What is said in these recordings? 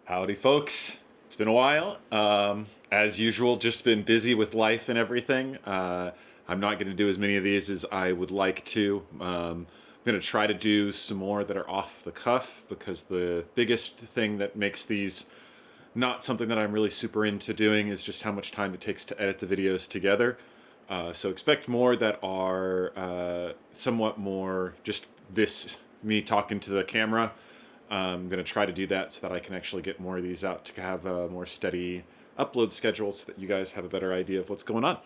Howdy, folks. It's been a while. As usual, just been busy with life and everything. I'm not going to do as many of these as I would like to. I'm going to try to do some more that are off the cuff because the biggest thing that makes these not something that I'm really super into doing is just how much time it takes to edit the videos together. So expect more that are somewhat more just this me talking to the camera. I'm going to try to do that so that I can actually get more of these out to have a more steady upload schedule so that you guys have a better idea of what's going on.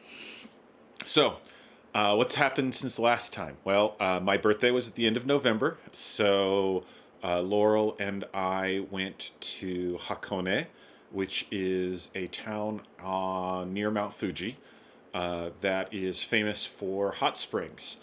So, what's happened since the last time? Well, my birthday was at the end of November, so Laurel and I went to Hakone, which is a town near Mount Fuji that is famous for hot springs.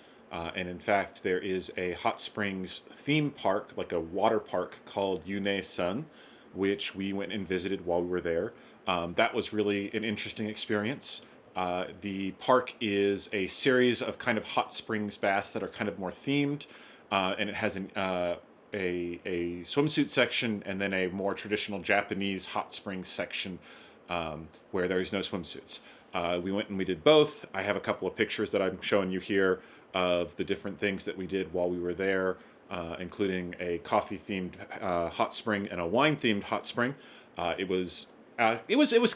And in fact, there is a hot springs theme park, like a water park called Yune-sun, which we went and visited while we were there. That was really an interesting experience. The park is a series of kind of hot springs baths that are kind of more themed, and it has a swimsuit section and then a more traditional Japanese hot springs section where there is no swimsuits. We went and we did both. I have a couple of pictures that I'm showing you here of the different things that we did while we were there, including a coffee-themed hot spring and a wine-themed hot spring. It was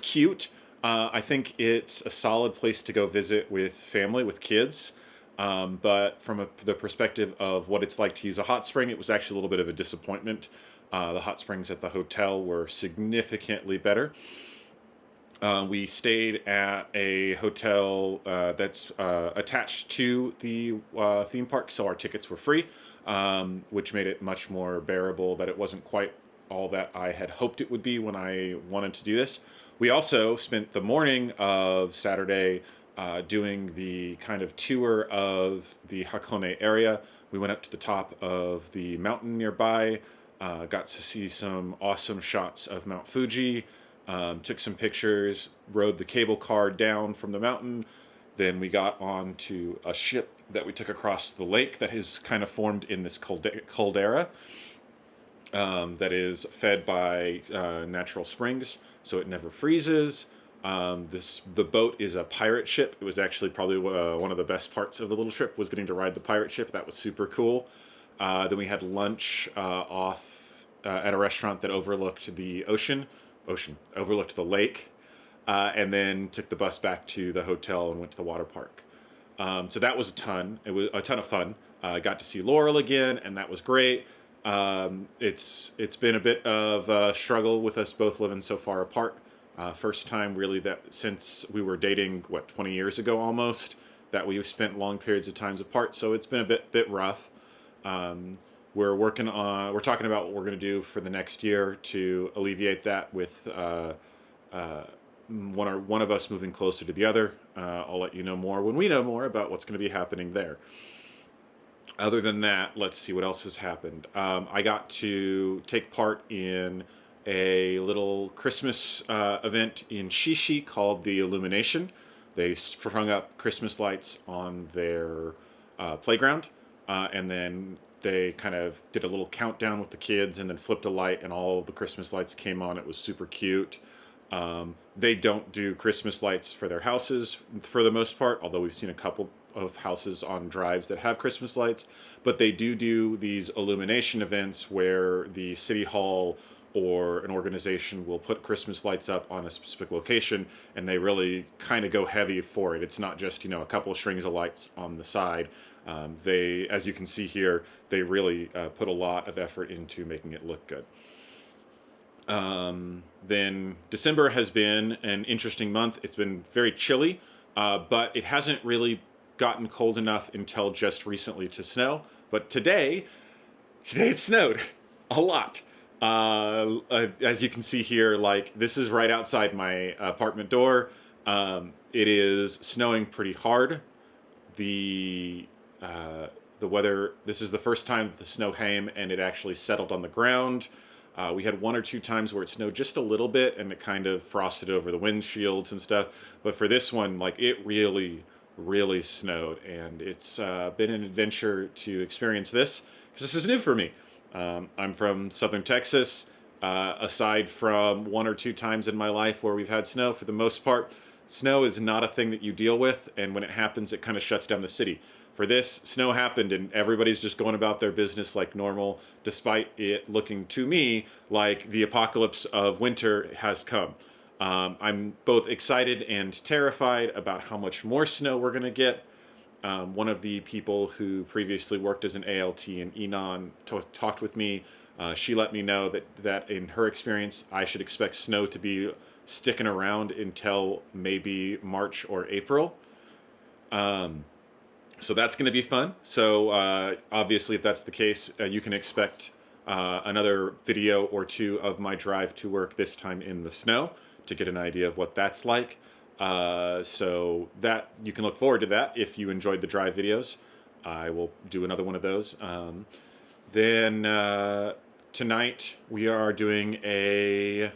cute. I think it's a solid place to go visit with family, with kids. But from the perspective of what it's like to use a hot spring, it was actually a little bit of a disappointment. The hot springs at the hotel were significantly better. We stayed at a hotel that's attached to the theme park, so our tickets were free, which made it much more bearable. That it wasn't quite all that I had hoped it would be when I wanted to do this. We also spent the morning of Saturday doing the kind of tour of the Hakone area. We went up to the top of the mountain nearby, got to see some awesome shots of Mount Fuji. Took some pictures, rode the cable car down from the mountain. Then we got on to a ship that we took across the lake that is kind of formed in this caldera that is fed by natural springs, so it never freezes. The boat is a pirate ship. It was actually probably one of the best parts of the little trip was getting to ride the pirate ship. That was super cool. Then we had lunch off at a restaurant that overlooked the ocean overlooked the lake, and then took the bus back to the hotel and went to the water park. So that was it was a ton of fun. Got to see Laurel again, and that was great. It's been a bit of a struggle with us both living so far apart. First time really that since we were dating 20 years ago almost, that we've spent long periods of times apart, so it's been a bit rough. We're talking about what we're going to do for the next year to alleviate that with one of us moving closer to the other. I'll let you know more when we know more about what's going to be happening there. Other than that, let's see what else has happened. I got to take part in a little Christmas event in Shishi called the Illumination. They sprung up Christmas lights on their playground, and then they kind of did a little countdown with the kids and then flipped a light and all the Christmas lights came on. It was super cute. They don't do Christmas lights for their houses for the most part, although we've seen a couple of houses on drives that have Christmas lights. But they do these illumination events where the city hall or an organization will put Christmas lights up on a specific location, and they really kind of go heavy for it. It's not just, a couple of strings of lights on the side. They, as you can see here, they really put a lot of effort into making it look good. Then December has been an interesting month. It's been very chilly, but it hasn't really gotten cold enough until just recently to snow. But today it snowed a lot. As you can see here, this is right outside my apartment door. It is snowing pretty hard. The weather, this is the first time that the snow came and it actually settled on the ground. We had one or two times where it snowed just a little bit and it kind of frosted over the windshields and stuff. But for this one, it really snowed, and it's been an adventure to experience this because this is new for me. I'm from southern Texas. Aside from one or two times in my life where we've had snow, for the most part, snow is not a thing that you deal with, and when it happens, it kind of shuts down the city. For this, snow happened, and everybody's just going about their business like normal, despite it looking to me like the apocalypse of winter has come. I'm both excited and terrified about how much more snow we're going to get. One of the people who previously worked as an ALT in Enon talked with me. She let me know that in her experience, I should expect snow to be sticking around until maybe March or April. So that's going to be fun. So obviously, if that's the case, you can expect another video or two of my drive to work, this time in the snow, to get an idea of what that's like. So that you can look forward to that if you enjoyed the drive videos. I will do another one of those. Then tonight we are doing an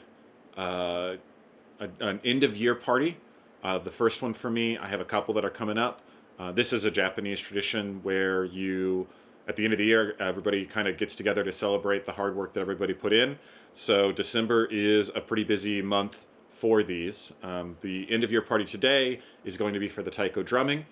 end of year party. The first one for me. I have a couple that are coming up. This is a Japanese tradition where at the end of the year, everybody kind of gets together to celebrate the hard work that everybody put in. So December is a pretty busy month for these. The end of year party today is going to be for the taiko drumming.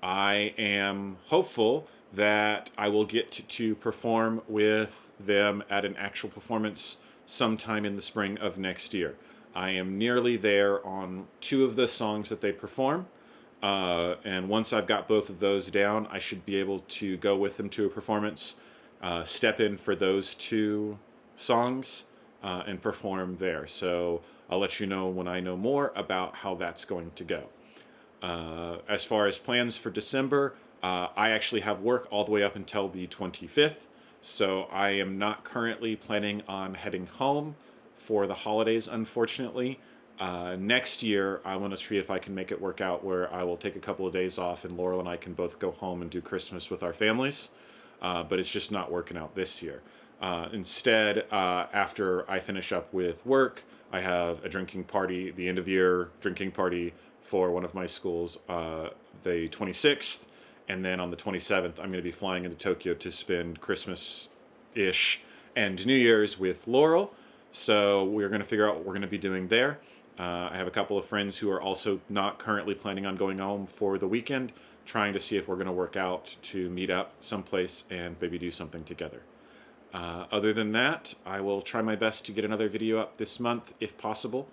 I am hopeful that I will get to perform with them at an actual performance sometime in the spring of next year. I am nearly there on two of the songs that they perform. And once I've got both of those down, I should be able to go with them to a performance, step in for those two songs, and perform there. So I'll let you know when I know more about how that's going to go. As far as plans for December, I actually have work all the way up until the 25th, so I am not currently planning on heading home for the holidays, unfortunately. Next year, I want to see if I can make it work out where I will take a couple of days off and Laurel and I can both go home and do Christmas with our families. But it's just not working out this year. Instead, after I finish up with work, I have a drinking party, the end of the year drinking party for one of my schools, the 26th. And then on the 27th, I'm going to be flying into Tokyo to spend Christmas-ish and New Year's with Laurel. So we're going to figure out what we're going to be doing there. I have a couple of friends who are also not currently planning on going home for the weekend, trying to see if we're going to work out to meet up someplace and maybe do something together. Other than that, I will try my best to get another video up this month if possible.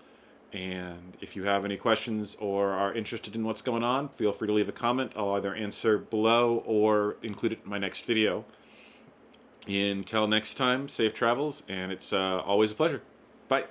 And if you have any questions or are interested in what's going on, feel free to leave a comment. I'll either answer below or include it in my next video. Until next time, safe travels, and it's always a pleasure. Bye.